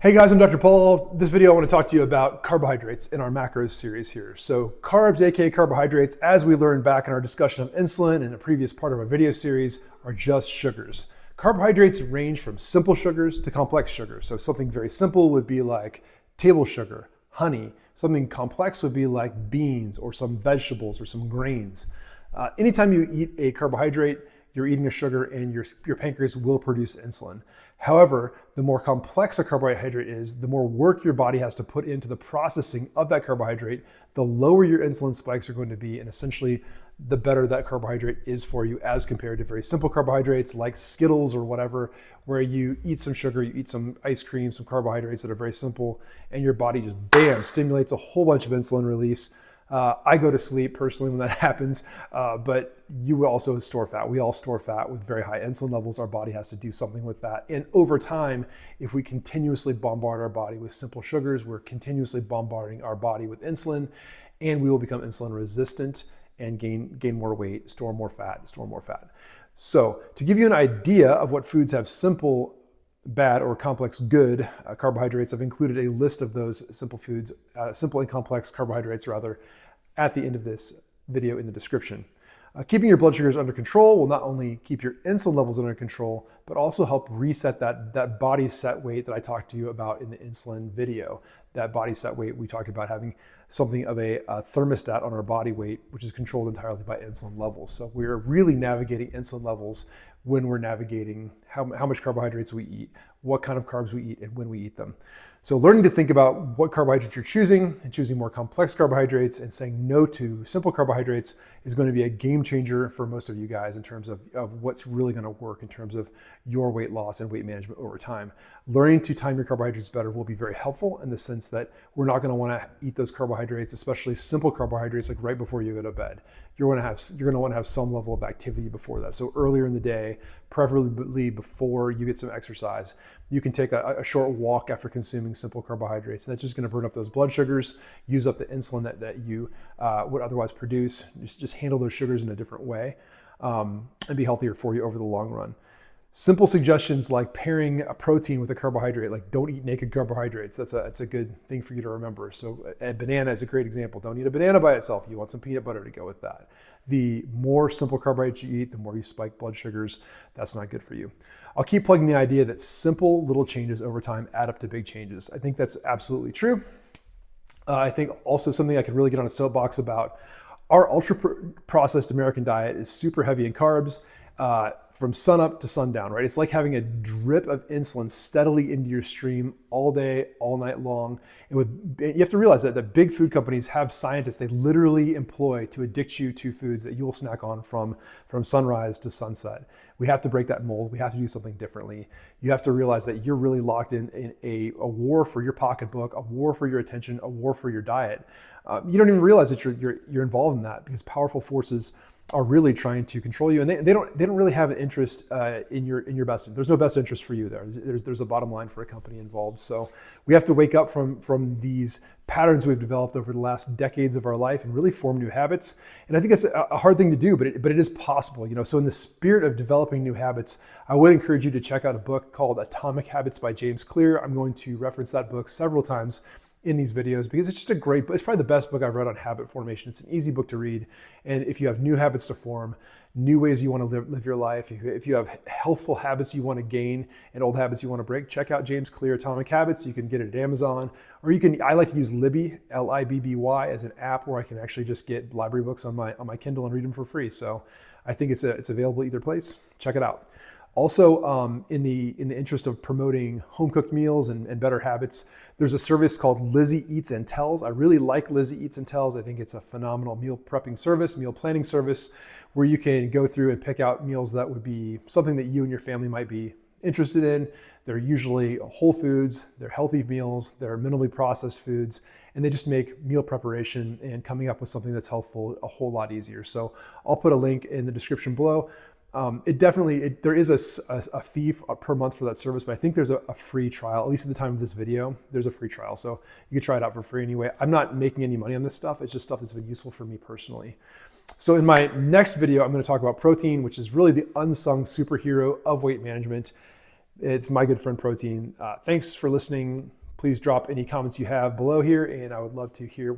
Hey guys, I'm Dr. Paul. This video I want to talk to you about carbohydrates in our macros series here. So carbs, aka carbohydrates, as we learned back in our discussion of insulin in a previous part of our video series, are just sugars. Carbohydrates range from simple sugars to complex sugars. So something very simple would be like table sugar, honey. Something complex would be like beans or some vegetables or some grains. Anytime you eat a carbohydrate, you're eating a sugar and your pancreas will produce insulin. However, the more complex a carbohydrate is, the more work your body has to put into the processing of that carbohydrate, the lower your insulin spikes are going to be, and essentially the better that carbohydrate is for you as compared to very simple carbohydrates like Skittles or whatever, where you eat some sugar, you eat some ice cream, some carbohydrates that are very simple, and your body just bam, stimulates a whole bunch of insulin release. I go to sleep personally when that happens, but you also store fat. We all store fat with very high insulin levels. Our body has to do something with that. And over time, if we continuously bombard our body with simple sugars, we're continuously bombarding our body with insulin, and we will become insulin resistant and gain more weight, store more fat. So to give you an idea of what foods have simple bad or complex good carbohydrates, I've included a list of those simple foods, simple and complex carbohydrates rather, at the end of this video in the description. Keeping your blood sugars under control will not only keep your insulin levels under control, but also help reset that body set weight that I talked to you about in the insulin video. That body set weight, we talked about having something of a thermostat on our body weight, which is controlled entirely by insulin levels. So we're really navigating insulin levels when we're navigating how much carbohydrates we eat, what kind of carbs we eat, and when we eat them. So learning to think about what carbohydrates you're choosing and choosing more complex carbohydrates and saying no to simple carbohydrates is going to be a game changer for most of you guys in terms of what's really going to work in terms of your weight loss and weight management over time. Learning to time your carbohydrates better will be very helpful in the sense that we're not going to want to eat those carbohydrates, especially simple carbohydrates, like right before you go to bed. You're going to want to have some level of activity before that. So earlier in the day, preferably before you get some exercise, you can take a short walk after consuming simple carbohydrates. And that's just going to burn up those blood sugars, use up the insulin that you would otherwise produce. Just handle those sugars in a different way and be healthier for you over the long run. Simple suggestions like pairing a protein with a carbohydrate, like don't eat naked carbohydrates. That's a good thing for you to remember. So a banana is a great example. Don't eat a banana by itself. You want some peanut butter to go with that. The more simple carbohydrates you eat, the more you spike blood sugars. That's not good for you. I'll keep plugging the idea that simple little changes over time add up to big changes. I think that's absolutely true. I think also something I could really get on a soapbox about, our ultra processed American diet is super heavy in carbs. From sunup to sundown, right? It's like having a drip of insulin steadily into your stream all day, all night long. And you have to realize that the big food companies have scientists they literally employ to addict you to foods that you will snack on from sunrise to sunset. We have to break that mold. We have to do something differently. You have to realize that you're really locked in a war for your pocketbook, a war for your attention, a war for your diet. You don't even realize that you're involved in that because powerful forces are really trying to control you, and they don't really have an interest in your best interest. There's no best interest for you there. There's a bottom line for a company involved. So we have to wake up from these patterns we've developed over the last decades of our life and really form new habits. And I think it's a hard thing to do, but it is possible. So in the spirit of developing new habits, I would encourage you to check out a book called Atomic Habits by James Clear. I'm going to reference that book several times in these videos because it's just a great book. It's probably the best book I've read on habit formation. It's an easy book to read. And if you have new habits to form, new ways you want to live your life, if you have healthful habits you want to gain and old habits you want to break, check out James Clear Atomic Habits. You can get it at Amazon, or I like to use Libby, Libby, as an app where I can actually just get library books on my Kindle and read them for free. So I think it's available either place. Check it out. Also, in the interest of promoting home-cooked meals and better habits, there's a service called Lizzie Eats and Tells. I really like Lizzie Eats and Tells. I think it's a phenomenal meal prepping service, meal planning service, where you can go through and pick out meals that would be something that you and your family might be interested in. They're usually whole foods, they're healthy meals, they're minimally processed foods, and they just make meal preparation and coming up with something that's healthful a whole lot easier. So I'll put a link in the description below. There is a fee per month for that service, but I think there's a free trial, at least at the time of this video, there's a free trial. So you can try it out for free anyway. I'm not making any money on this stuff. It's just stuff that's been useful for me personally. So in my next video, I'm going to talk about protein, which is really the unsung superhero of weight management. It's my good friend protein. Thanks for listening. Please drop any comments you have below here, and I would love to hear what